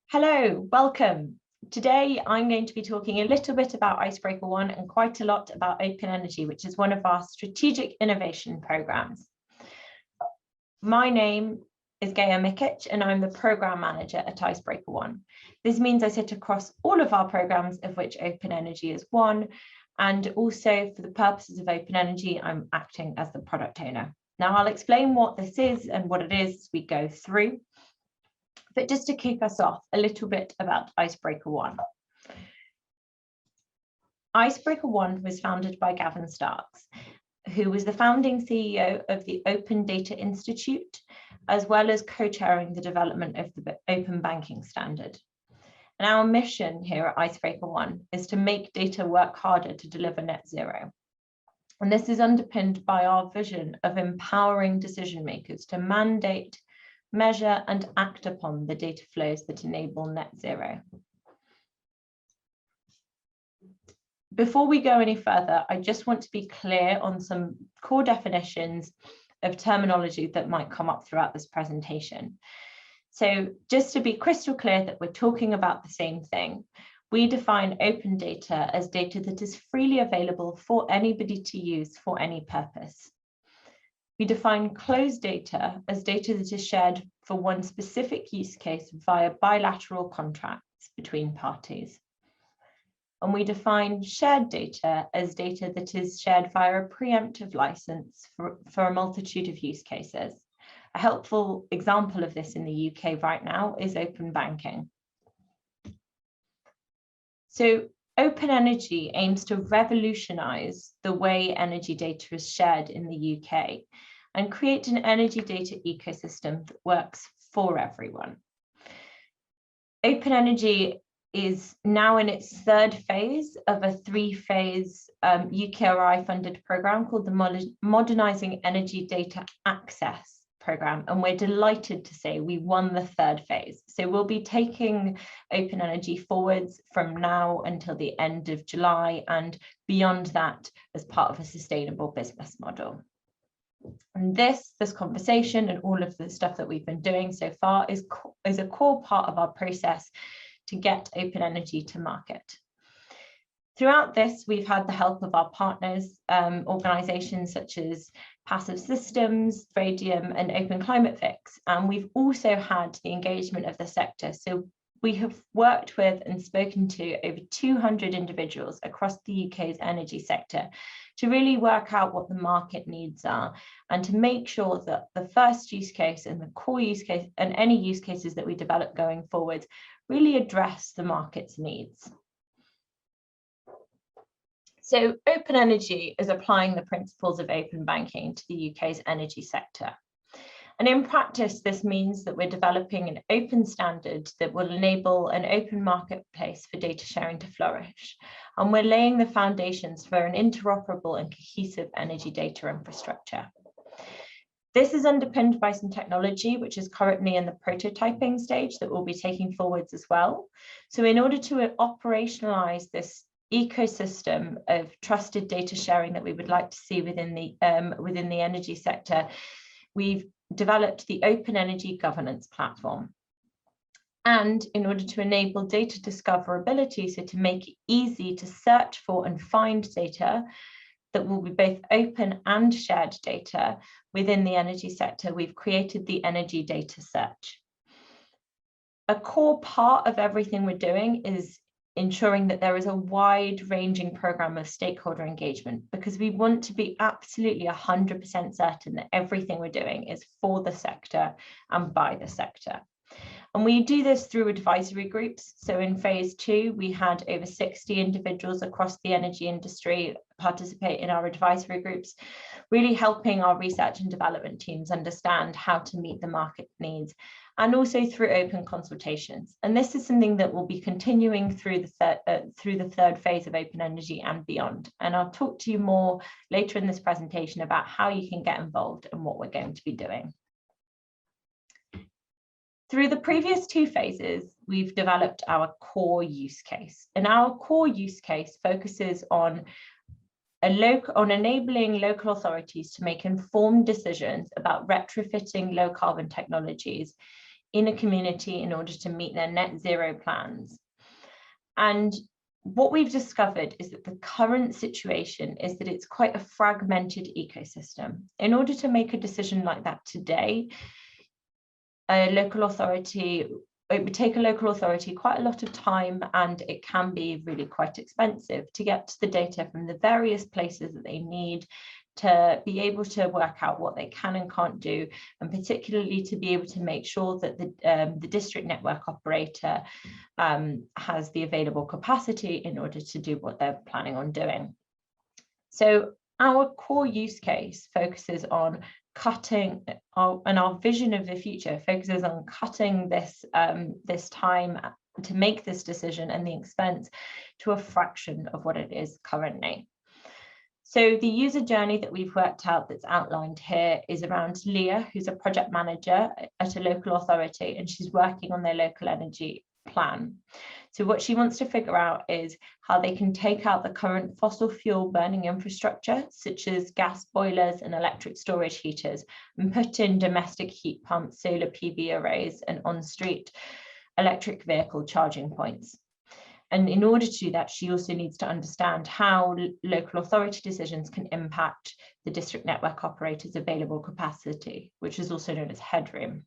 Hello, welcome. Today I'm going to be talking a little bit about Icebreaker One and quite a lot about Open Energy, which is one of our strategic innovation programs. My name is Gea Mikic and I'm the program manager at Icebreaker One. This means I sit across all of our programs, of which Open Energy is one, and also for the purposes of Open Energy, I'm acting as the product owner. Now I'll explain what this is and what it is as we go through. But just to kick us off, a little bit about Icebreaker One. Icebreaker One was founded by Gavin Starks, who was the founding CEO of the Open Data Institute, as well as co-chairing the development of the Open Banking Standard. And our mission here at Icebreaker One is to make data work harder to deliver net zero. And this is underpinned by our vision of empowering decision makers to mandate, measure and act upon the data flows that enable net zero. Before we go any further, I just want to be clear on some core definitions of terminology that might come up throughout this presentation. So just to be crystal clear that we're talking about the same thing, we define open data as data that is freely available for anybody to use for any purpose. We define closed data as data that is shared for one specific use case via bilateral contracts between parties. And we define shared data as data that is shared via a preemptive license for a multitude of use cases. A helpful example of this in the UK right now is open banking. So Open Energy aims to revolutionize the way energy data is shared in the UK and create an energy data ecosystem that works for everyone. Open Energy is now in its third phase of a three-phase UKRI-funded program called the Modernising Energy Data Access program, and we're delighted to say we won the third phase. So we'll be taking Open Energy forwards from now until the end of July and beyond that as part of a sustainable business model. And this conversation and all of the stuff that we've been doing so far is a core part of our process to get Open Energy to market. Throughout this, we've had the help of our partners, organisations such as Passive Systems, Radium and Open Climate Fix, and we've also had the engagement of the sector. So we have worked with and spoken to over 200 individuals across the UK's energy sector to really work out what the market needs are and to make sure that the first use case and the core use case and any use cases that we develop going forward really address the market's needs. So Open Energy is applying the principles of open banking to the UK's energy sector. And in practice, this means that we're developing an open standard that will enable an open marketplace for data sharing to flourish. And we're laying the foundations for an interoperable and cohesive energy data infrastructure. This is underpinned by some technology, which is currently in the prototyping stage that we'll be taking forwards as well. So in order to operationalize this ecosystem of trusted data sharing that we would like to see within the energy sector, we've developed the Open Energy Governance Platform. And in order to enable data discoverability, so to make it easy to search for and find data that will be both open and shared data within the energy sector, we've created the Energy Data Search. A core part of everything we're doing is ensuring that there is a wide-ranging program of stakeholder engagement, because we want to be absolutely 100% certain that everything we're doing is for the sector and by the sector. And we do this through advisory groups. So in phase 2, we had over 60 individuals across the energy industry participate in our advisory groups, really helping our research and development teams understand how to meet the market needs, and also through open consultations. And this is something that will be continuing through the third phase of Open Energy and beyond. And I'll talk to you more later in this presentation about how you can get involved and what we're going to be doing. Through the previous 2 phases, we've developed our core use case. And our core use case focuses on enabling local authorities to make informed decisions about retrofitting low carbon technologies in a community in order to meet their net zero plans. And what we've discovered is that the current situation is that it's quite a fragmented ecosystem. In order to make a decision like that today, a local authority, it would take a local authority quite a lot of time, and it can be really quite expensive to get the data from the various places that they need to be able to work out what they can and can't do, and particularly to be able to make sure that the district network operator has the available capacity in order to do what they're planning on doing. So our core use case focuses on cutting, and our vision of the future focuses on cutting this, this time to make this decision and the expense to a fraction of what it is currently. So the user journey that we've worked out that's outlined here is around Leah, who's a project manager at a local authority, and she's working on their local energy plan. So what she wants to figure out is how they can take out the current fossil fuel burning infrastructure, such as gas boilers and electric storage heaters, and put in domestic heat pumps, solar PV arrays, and on-street electric vehicle charging points. And in order to do that, she also needs to understand how local authority decisions can impact the district network operator's available capacity, which is also known as headroom.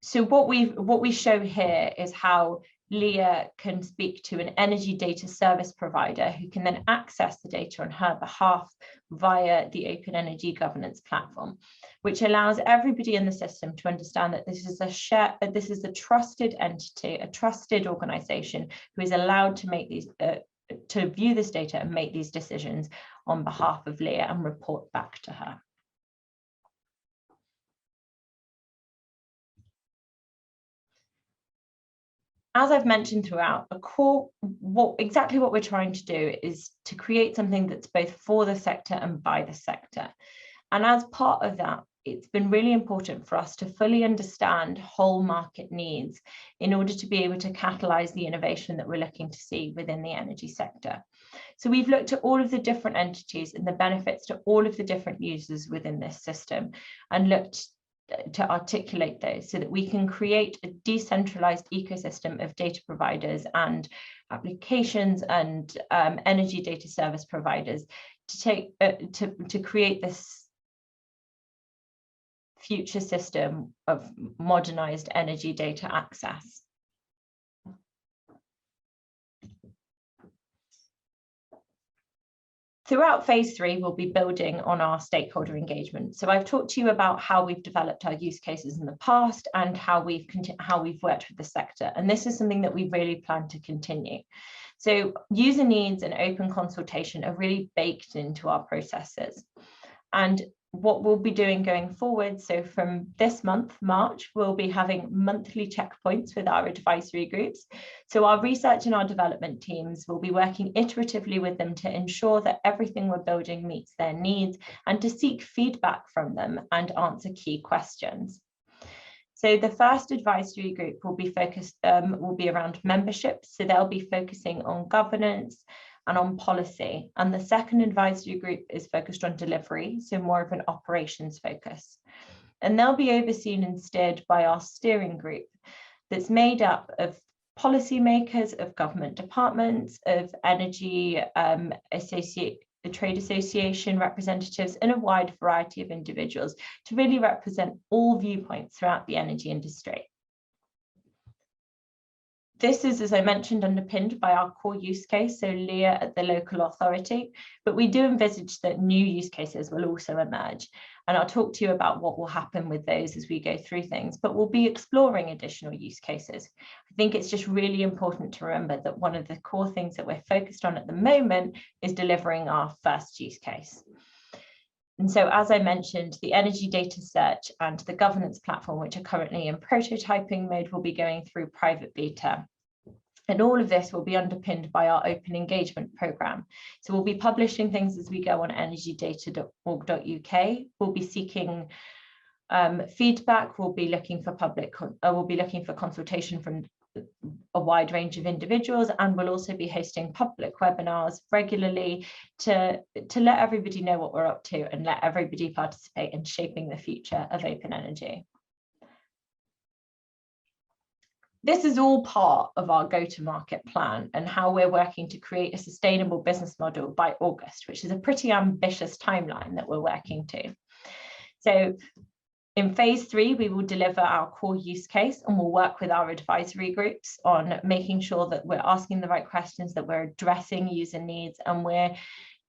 So what we show here is how Leah can speak to an energy data service provider who can then access the data on her behalf via the Open Energy Governance platform, which allows everybody in the system to understand that this is a trusted entity, a trusted organization who is allowed to make these to view this data and make these decisions on behalf of Leah and report back to her. As I've mentioned throughout, exactly what we're trying to do is to create something that's both for the sector and by the sector. And as part of that, it's been really important for us to fully understand whole market needs in order to be able to catalyze the innovation that we're looking to see within the energy sector. So we've looked at all of the different entities and the benefits to all of the different users within this system, and looked to articulate those so that we can create a decentralized ecosystem of data providers and applications and energy data service providers to create this future system of modernized energy data access. Throughout phase 3, we'll be building on our stakeholder engagement. So I've talked to you about how we've developed our use cases in the past and how we've worked with the sector. And this is something that we really plan to continue. So user needs and open consultation are really baked into our processes. And what we'll be doing going forward, so from this month, March, we'll be having monthly checkpoints with our advisory groups. So our research and our development teams will be working iteratively with them to ensure that everything we're building meets their needs, and to seek feedback from them and answer key questions. So the first advisory group will be around membership. So they'll be focusing on governance and on policy. And the second advisory group is focused on delivery, so more of an operations focus. And they'll be overseen and steered by our steering group that's made up of policymakers, of government departments, of energy trade association representatives, and a wide variety of individuals to really represent all viewpoints throughout the energy industry. This is, as I mentioned, underpinned by our core use case, so Leah at the local authority, but we do envisage that new use cases will also emerge. And I'll talk to you about what will happen with those as we go through things, but we'll be exploring additional use cases. I think it's just really important to remember that one of the core things that we're focused on at the moment is delivering our first use case. And so, as I mentioned, the energy data search and the governance platform, which are currently in prototyping mode, will be going through private beta. And all of this will be underpinned by our open engagement programme. So we'll be publishing things as we go on energydata.org.uk. We'll be seeking feedback. We'll be looking for consultation from a wide range of individuals, and we'll also be hosting public webinars regularly to let everybody know what we're up to and let everybody participate in shaping the future of open energy. This is all part of our go-to-market plan and how we're working to create a sustainable business model by August, which is a pretty ambitious timeline that we're working to. So in phase 3, we will deliver our core use case, and we'll work with our advisory groups on making sure that we're asking the right questions, that we're addressing user needs, and we're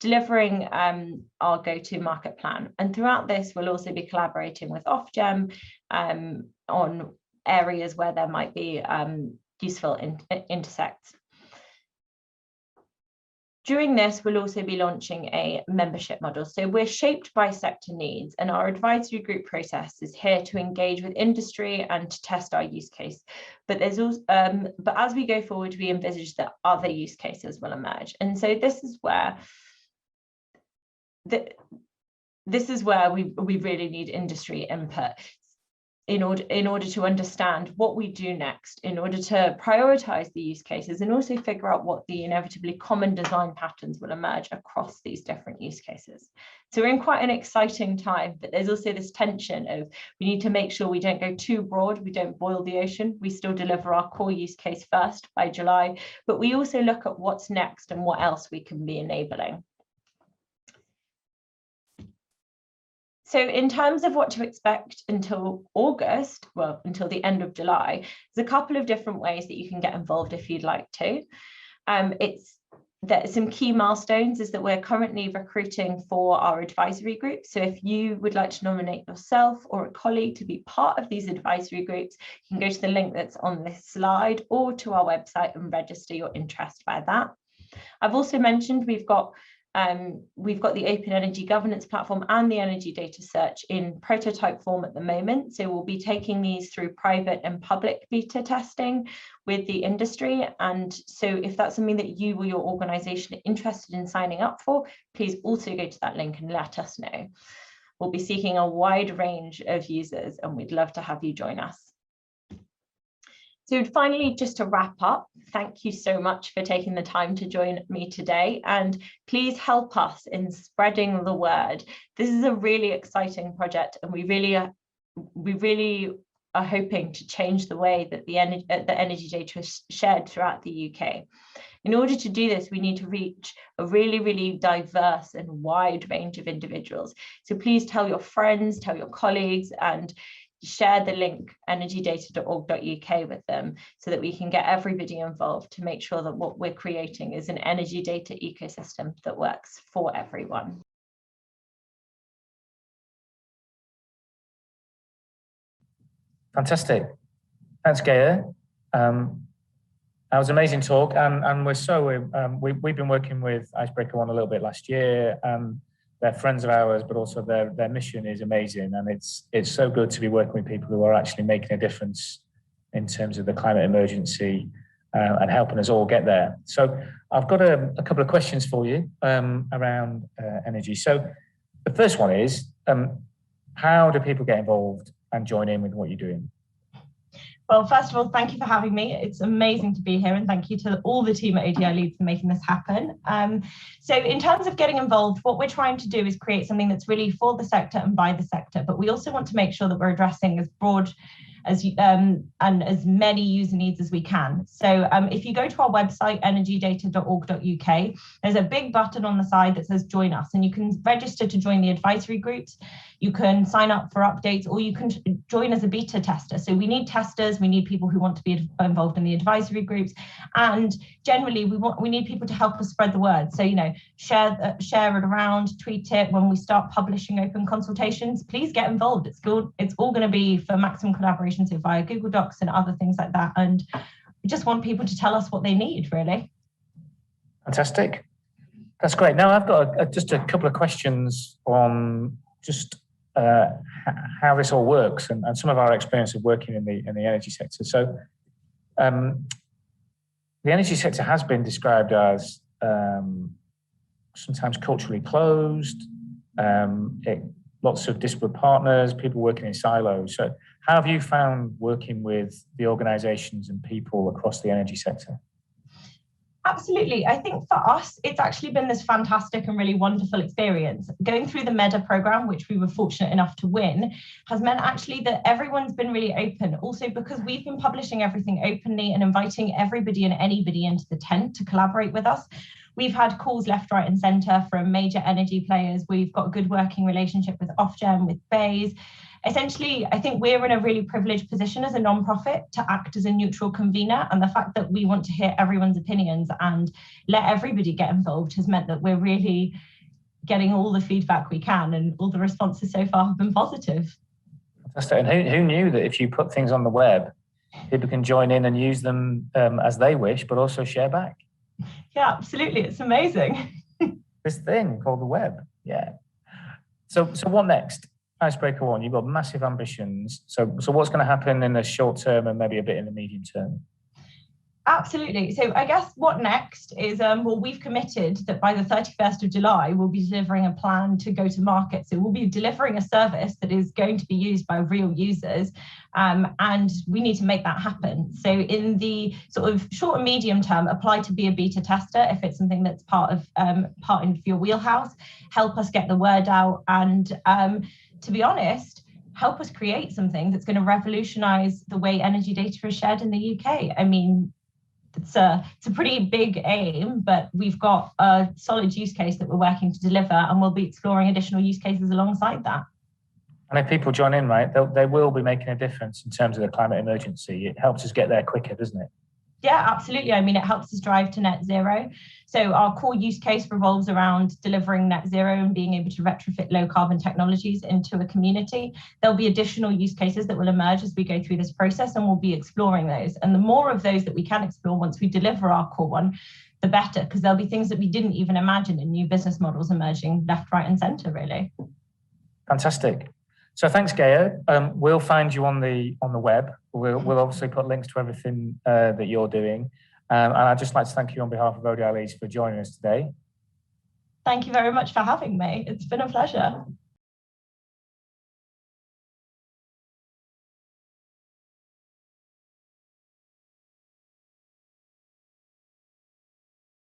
delivering our go-to-market plan. And throughout this, we'll also be collaborating with Ofgem on areas where there might be useful intersects. During this, we'll also be launching a membership model. So we're shaped by sector needs, and our advisory group process is here to engage with industry and to test our use case. But there's also, but as we go forward, we envisage that other use cases will emerge. And so this is where we really need industry input in order to understand what we do next, in order to prioritize the use cases, and also figure out what the inevitably common design patterns will emerge across these different use cases. So we're in quite an exciting time, but there's also this tension of we need to make sure we don't go too broad, we don't boil the ocean, we still deliver our core use case first by July, but we also look at what's next and what else we can be enabling. So in terms of what to expect until August, well, until the end of July, there's a couple of different ways that you can get involved if you'd like to. There's some key milestones is that we're currently recruiting for our advisory group. So if you would like to nominate yourself or a colleague to be part of these advisory groups, you can go to the link that's on this slide or to our website and register your interest by that. I've also mentioned we've got the Open Energy Governance Platform and the Energy Data Search in prototype form at the moment. So we'll be taking these through private and public beta testing with the industry. And so if that's something that you or your organisation are interested in signing up for, please also go to that link and let us know. We'll be seeking a wide range of users, and we'd love to have you join us. So finally, just to wrap up, thank you so much for taking the time to join me today, and please help us in spreading the word. This is a really exciting project, and we really are hoping to change the way that the energy data is shared throughout the UK. In order to do this, we need to reach a really, really diverse and wide range of individuals. So please tell your friends, tell your colleagues, and share the link energydata.org.uk with them so that we can get everybody involved to make sure that what we're creating is an energy data ecosystem that works for everyone. Fantastic. Thanks, Gea. That was an amazing talk, and we've been working with Icebreaker One a little bit last year. They're friends of ours, but also their mission is amazing, and it's so good to be working with people who are actually making a difference in terms of the climate emergency and helping us all get there. So I've got a couple of questions for you around energy. So the first one is, how do people get involved and join in with what you're doing? Well, first of all, thank you for having me. It's amazing to be here, and thank you to all the team at ODI Lead for making this happen. So in terms of getting involved, what we're trying to do is create something that's really for the sector and by the sector, but we also want to make sure that we're addressing as broad as and as many user needs as we can. So if you go to our website, energydata.org.uk, there's a big button on the side that says join us, and you can register to join the advisory groups. You can sign up for updates, or you can join as a beta tester. So we need testers, we need people who want to be involved in the advisory groups, and generally we need people to help us spread the word. So, you know, share it around, tweet it. When we start publishing open consultations, please get involved. It's all going to be for maximum collaboration, so via Google Docs and other things like that. And we just want people to tell us what they need, really. Fantastic. That's great. Now I've got just a couple of questions on just how this all works and some of our experience of working in the energy sector. So the energy sector has been described as sometimes culturally closed. It lots of disparate partners, people working in silos. So how have you found working with the organizations and people across the energy sector? Absolutely. I think for us, it's actually been this fantastic and really wonderful experience. Going through the MEDA program, which we were fortunate enough to win, has meant actually that everyone's been really open. Also, because we've been publishing everything openly and inviting everybody and anybody into the tent to collaborate with us. We've had calls left, right, and centre from major energy players. We've got a good working relationship with Ofgem, with BEIS. Essentially, I think we're in a really privileged position as a non-profit to act as a neutral convener, and the fact that we want to hear everyone's opinions and let everybody get involved has meant that we're really getting all the feedback we can, and all the responses so far have been positive. Fantastic. And who knew that if you put things on the web, people can join in and use them as they wish, but also share back? Yeah, absolutely. It's amazing. This thing called the web. Yeah. So what next? Icebreaker 1, you've got massive ambitions. So what's going to happen in the short term and maybe a bit in the medium term? Absolutely. So I guess what next is, well, we've committed that by the 31st of July, we'll be delivering a plan to go to market. So we'll be delivering a service that is going to be used by real users, and we need to make that happen. So in the sort of short and medium term, apply to be a beta tester if it's something that's part of your wheelhouse. Help us get the word out, and to be honest, help us create something that's going to revolutionize the way energy data is shared in the UK. I mean, it's a pretty big aim, but we've got a solid use case that we're working to deliver, and we'll be exploring additional use cases alongside that. And if people join in, right, they will be making a difference in terms of the climate emergency. It helps us get there quicker, doesn't it? Yeah, absolutely. I mean, it helps us drive to net zero. So our core use case revolves around delivering net zero and being able to retrofit low carbon technologies into a community. There'll be additional use cases that will emerge as we go through this process, and we'll be exploring those. And the more of those that we can explore once we deliver our core one, the better, because there'll be things that we didn't even imagine in new business models emerging left, right, and centre, really. Fantastic. So thanks, Gea. We'll find you on the web. We'll obviously put links to everything that you're doing. And I'd just like to thank you on behalf of ODI Leeds for joining us today. Thank you very much for having me. It's been a pleasure.